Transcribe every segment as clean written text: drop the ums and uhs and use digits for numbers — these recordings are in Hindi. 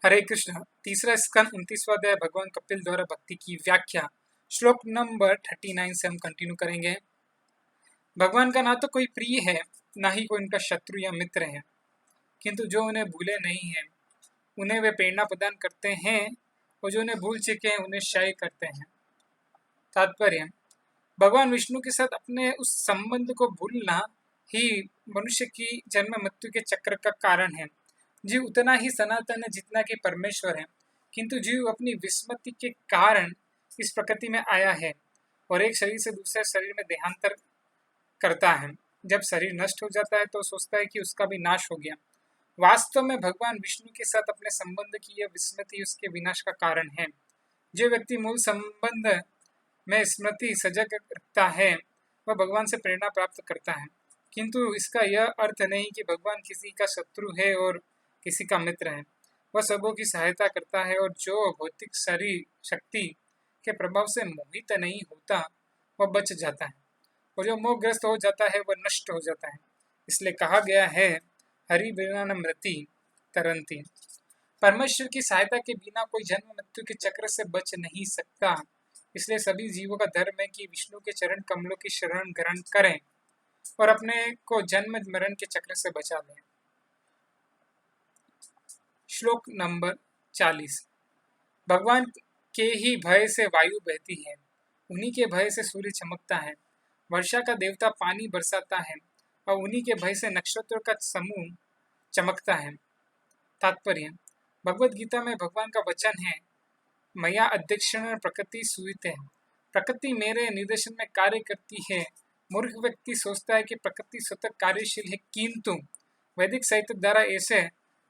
हरे कृष्ण। तीसरा स्कंद 29वां अध्याय भगवान कपिल द्वारा भक्ति की व्याख्या। श्लोक नंबर 39 से हम कंटिन्यू करेंगे। भगवान का ना तो कोई प्रिय है, ना ही कोई उनका शत्रु या मित्र है, किंतु जो उन्हें भूले नहीं हैं उन्हें वे प्रेरणा प्रदान करते हैं, और जो उन्हें भूल चुके हैं उन्हें क्षय करते हैं। तात्पर्य: भगवान विष्णु के साथ अपने उस संबंध को भूलना ही मनुष्य की जन्म मृत्यु के चक्र का कारण है। जीव उतना ही सनातन है जितना कि परमेश्वर है, किंतु जीव अपनी विस्मृति के कारण इस प्रकृति में आया है और एक शरीर से दूसरे शरीर में देहांतर करता है। जब शरीर नष्ट हो जाता है तो सोचता है कि उसका भी नाश हो गया। वास्तव में भगवान विष्णु के साथ अपने संबंध की यह विस्मृति उसके विनाश का कारण है। जो व्यक्ति मूल संबंध में स्मृति सजग रखता है वह भगवान से प्रेरणा प्राप्त करता है, किंतु इसका यह अर्थ नहीं कि भगवान किसी का शत्रु है और किसी का मित्र है। वह सबों की सहायता करता है, और जो भौतिक शरीर शक्ति के प्रभाव से मोहित नहीं होता वह बच जाता है, और जो मोहग्रस्त हो जाता है वह नष्ट हो जाता है। इसलिए कहा गया है, हरि बिना न मृति तरंती। परमेश्वर की सहायता के बिना कोई जन्म मृत्यु के चक्र से बच नहीं सकता। इसलिए सभी जीवों का धर्म है कि विष्णु के चरण कमलों की शरण ग्रहण करें और अपने को जन्म मरण के चक्र से बचा लें। श्लोक नंबर 40। भगवान के ही भय से वायु बहती है, उन्हीं के भय से सूर्य चमकता है, वर्षा का देवता पानी बरसाता है, और उन्हीं के भय से नक्षत्रों का समूह चमकता है। तात्पर्य: भगवद गीता में भगवान का वचन है, मया अध्यक्षेण प्रकृति सूयते। प्रकृति मेरे निर्देशन में कार्य करती है। मूर्ख व्यक्ति सोचता है कि प्रकृति स्वतः कार्यशील है, किंतु वैदिक साहित्य द्वारा ऐसे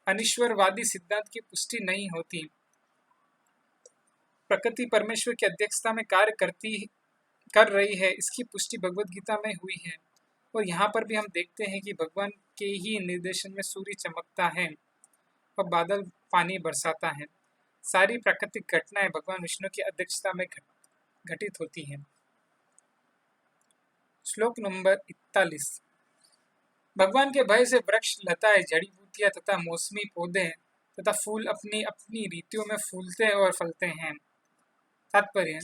अनिश्वरवादी सिद्धांत की पुष्टि नहीं होती। प्रकृति परमेश्वर की अध्यक्षता में कार्य कर रही है, इसकी पुष्टि भगवद गीता में हुई है। और यहाँ पर भी हम देखते हैं कि भगवान के ही निर्देशन में सूर्य चमकता है और बादल पानी बरसाता है। सारी प्राकृतिक घटनाएं भगवान विष्णु की अध्यक्षता में घटित होती हैं। श्लोक नंबर 41। भगवान के भय से वृक्ष, लताएं, जड़ी बूटियां तथा मौसमी पौधे तथा फूल अपनी अपनी रीतियों में फूलते और फलते हैं। तात्पर्य: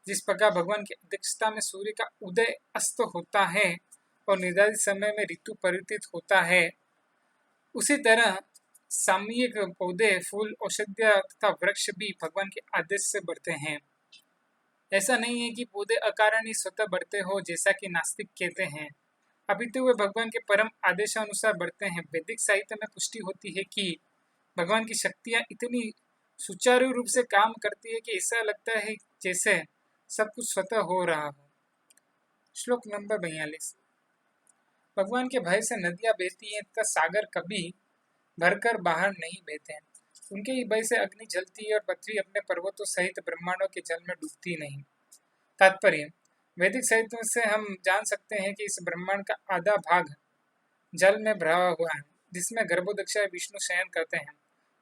जिस प्रकार भगवान की अध्यक्षता में सूर्य का उदय अस्त होता है और निर्धारित समय में ऋतु परिवर्तित होता है, उसी तरह सामयिक पौधे, फूल, औषधियां तथा वृक्ष भी भगवान के आदेश से बढ़ते हैं। ऐसा नहीं है कि पौधे अकारण ही स्वतः बढ़ते हो, जैसा कि नास्तिक कहते हैं, अपितु वे भगवान के परम आदेशानुसार बढ़ते हैं। वैदिक साहित्य में पुष्टि होती है कि भगवान की शक्तियां इतनी सुचारू रूप से काम करती है कि ऐसा लगता है जैसे सब कुछ स्वतः हो रहा हो। श्लोक नंबर 42। भगवान के भय से नदियां बहती हैं तथा सागर कभी भरकर बाहर नहीं बहते हैं। उनके ही भय से अग्नि जलती है और पृथ्वी अपने पर्वतों सहित ब्रह्मांडों के जल में डूबती नहीं। तात्पर्य: वैदिक साहित्य से हम जान सकते हैं कि इस ब्रह्मांड का आधा भाग जल में भरा हुआ है, जिसमें गर्भोदक्ष विष्णु शयन करते हैं।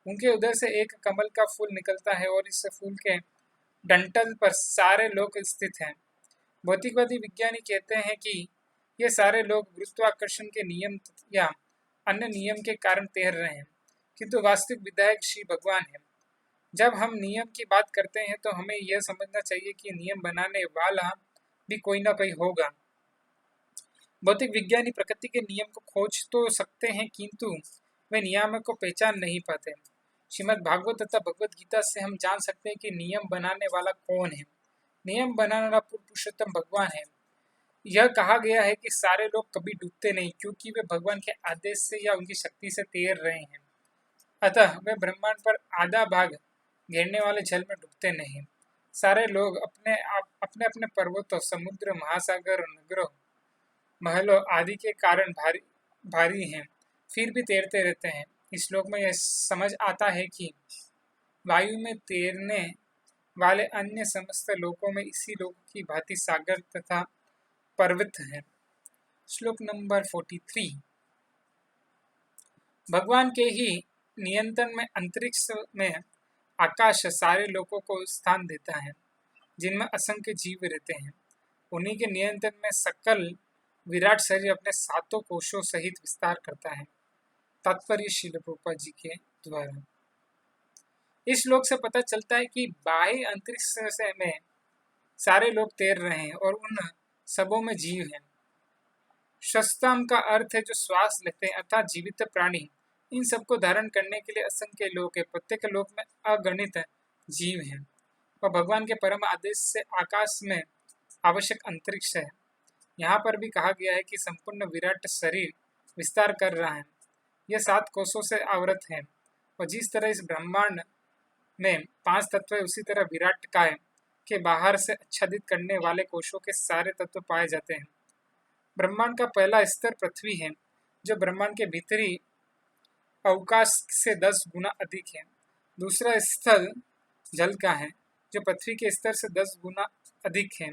उनके उधर से एक कमल का फूल निकलता है और इस फूल के डंठल पर सारे लोग स्थित हैं। भौतिकवादी विज्ञानी कहते हैं कि ये सारे लोग गुरुत्वाकर्षण के नियम या अन्य नियम के कारण तैर रहे हैं, किंतु वास्तविक विधायक श्री भगवान है। जब हम नियम की बात करते हैं तो हमें यह समझना चाहिए कि नियम बनाने वाला भी कोई ना कोई होगा। भौतिक विज्ञानी प्रकृति के नियम को खोज तो सकते हैं, किंतु वे नियामक को पहचान नहीं पाते। श्रीमद् भागवत तथा भगवद गीता से हम जान सकते हैं कि नियम बनाने वाला कौन है। नियम बनाने वाला पुरुषोत्तम भगवान है। यह कहा गया है कि सारे लोग कभी डूबते नहीं, क्योंकि वे भगवान के आदेश से या उनकी शक्ति से तैर रहे हैं। अतः वे ब्रह्मांड पर आधा भाग घेरने वाले जल में डूबते नहीं। सारे लोग अपने अपने पर्वतों, समुद्र, महासागर, नगरों, महलों आदि के कारण भारी हैं, फिर भी तैरते रहते हैं। इस श्लोक में यह समझ आता है कि वायु में तैरने वाले अन्य समस्त लोकों में इसी लोक की भांति सागर तथा पर्वत है। श्लोक नंबर 43। भगवान के ही नियंत्रण में अंतरिक्ष में आकाश सारे लोकों को स्थान देता है, जिनमें असंख्य जीव रहते हैं। उन्हीं के नियंत्रण में सकल विराट शरीर अपने सातों कोशों सहित विस्तार करता है। तात्पर्य श्रील प्रभुपाद जी के द्वारा। इस श्लोक से पता चलता है कि बाह्य अंतरिक्ष में सारे लोग तैर रहे हैं और उन सबों में जीव हैं। श्वस्तम का अर्थ है जो श्वास लेते हैं, अर्थात जीवित प्राणी। इन सबको धारण करने के लिए असंख्य लोग हैं। प्रत्येक लोक में अगणित जीव हैं और भगवान के परम आदेश से आकाश में आवश्यक अंतरिक्ष है। यहाँ पर भी कहा गया है कि संपूर्ण विराट शरीर विस्तार कर रहा है। यह 7 कोषों से आवृत है और जिस तरह इस ब्रह्मांड में 5 तत्व है, उसी तरह विराट काय के बाहर से आच्छादित करने वाले कोषों के सारे तत्व पाए जाते हैं। ब्रह्मांड का पहला स्तर पृथ्वी है, जो ब्रह्मांड के भीतरी अवकाश से 10 गुना अधिक है। दूसरा स्थल जल का है, जो पृथ्वी के स्तर से 10 गुना अधिक है।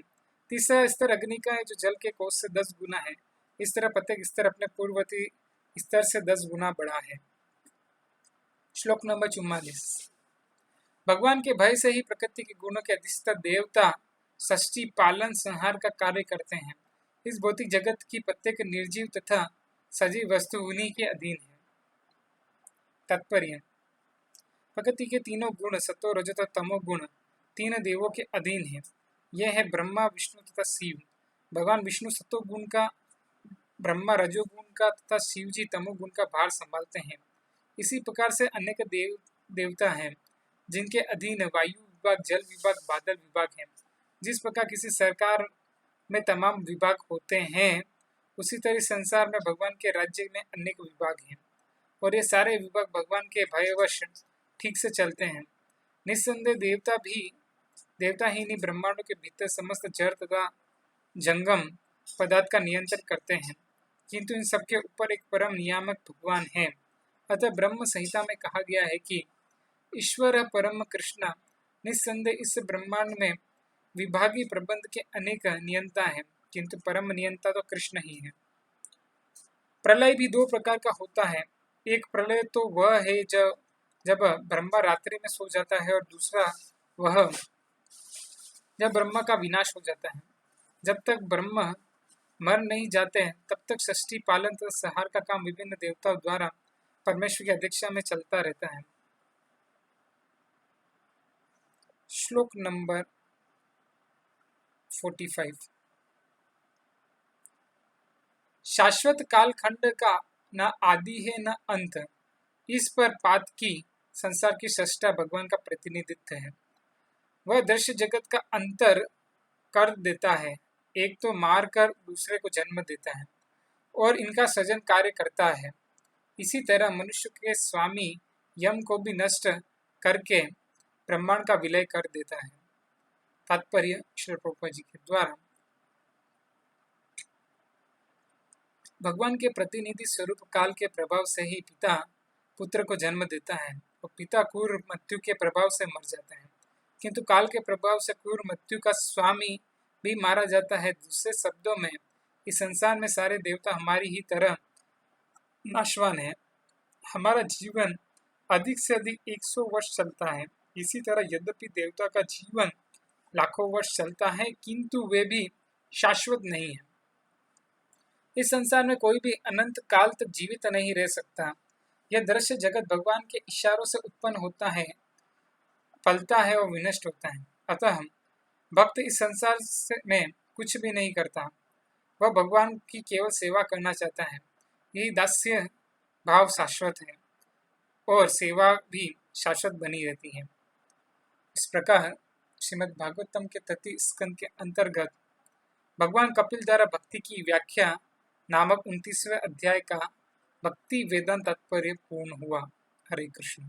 तीसरा स्तर अग्नि का है, जो जल के कोष से 10 गुना है। इस तरह प्रत्येक स्तर अपने पूर्ववर्ती स्तर से 10 गुना बड़ा है। श्लोक नंबर 44। भगवान के भय से ही प्रकृति के गुणों के अधिष्ठाता देवता सृष्टि पालन संहार का कार्य करते हैं। इस भौतिक जगत की प्रत्येक निर्जीव तथा सजीव वस्तु उन्हीं के अधीन है। तात्पर्य, प्रकृति के तीनों गुण सतो रजत तमो गुण 3 देवों के अधीन है। यह है ब्रह्मा, विष्णु तथा शिव। भगवान विष्णु सतो गुण का, ब्रह्मा रजोगुण का तथा शिव जी तमोगुण का भार संभालते हैं। इसी प्रकार से अनेक देवता हैं जिनके अधीन वायु विभाग, जल विभाग, बादल विभाग है। जिस प्रकार किसी सरकार में तमाम विभाग होते हैं, उसी तरह संसार में भगवान के राज्य में अनेक विभाग हैं और ये सारे विभाग भगवान के भयवश ठीक से चलते हैं। निस्संदेह देवता ही नहीं ब्रह्मांडों के भीतर समस्त जड़ तथा जंगम पदार्थ का नियंत्रण करते हैं, किंतु इन सबके ऊपर एक परम नियामक भगवान है। अतः ब्रह्म संहिता में कहा गया है कि ईश्वर परम कृष्ण। निस्संदेह इस ब्रह्मांड में विभागीय प्रबंध के अनेक नियंता हैं, किंतु परम नियंता तो कृष्ण ही है। प्रलय भी 2 प्रकार का होता है। एक प्रलय तो वह है जब ब्रह्मा रात्रि में सो जाता है और दूसरा वह जब ब्रह्मा का विनाश हो जाता है। जब तक ब्रह्मा मर नहीं जाते हैं, तब तक सृष्टि पालन तथा संहार का काम विभिन्न देवताओं द्वारा परमेश्वर की अध्यक्षता में चलता रहता है। श्लोक नंबर 45। शाश्वत कालखंड का न आदि है न अंत, इस पर पात की संसार की सृष्टा भगवान का प्रतिनिधित्व है। वह दृश्य जगत का अंतर कर देता है, एक तो मार कर दूसरे को जन्म देता है और इनका सृजन कार्य करता है। इसी तरह मनुष्य के स्वामी यम को भी नष्ट करके ब्रह्मांड का विलय कर देता है। तात्पर्य श्री प्रभुपाद जी के द्वारा भगवान के प्रतिनिधि स्वरूप काल के प्रभाव से ही पिता पुत्र को जन्म देता है और पिता क्रूर मृत्यु के प्रभाव से मर जाता है, किंतु काल के प्रभाव से क्रूर मृत्यु का स्वामी भी मारा जाता है। दूसरे शब्दों में इस संसार में सारे देवता हमारी ही तरह नाशवान है। हमारा जीवन अधिक से अधिक 100 वर्ष चलता है। इसी तरह यद्यपि देवता का जीवन लाखों वर्ष चलता है, किंतु वे भी शाश्वत नहीं है। इस संसार में कोई भी अनंत काल तक जीवित नहीं रह सकता। यह दृश्य जगत भगवान के इशारों से उत्पन्न होता है, फलता है और विनष्ट होता है। अतः भक्त इस संसार में कुछ भी नहीं करता, वह भगवान की केवल सेवा करना चाहता है। यही दास्य भाव शाश्वत है और सेवा भी शाश्वत बनी रहती है। इस प्रकार श्रीमद् भागवतम के 33 स्कंद के अंतर्गत भगवान कपिल द्वारा भक्ति की व्याख्या नामक 29वें अध्याय का भक्ति वेदांत तात्पर्य पूर्ण हुआ। हरे कृष्ण।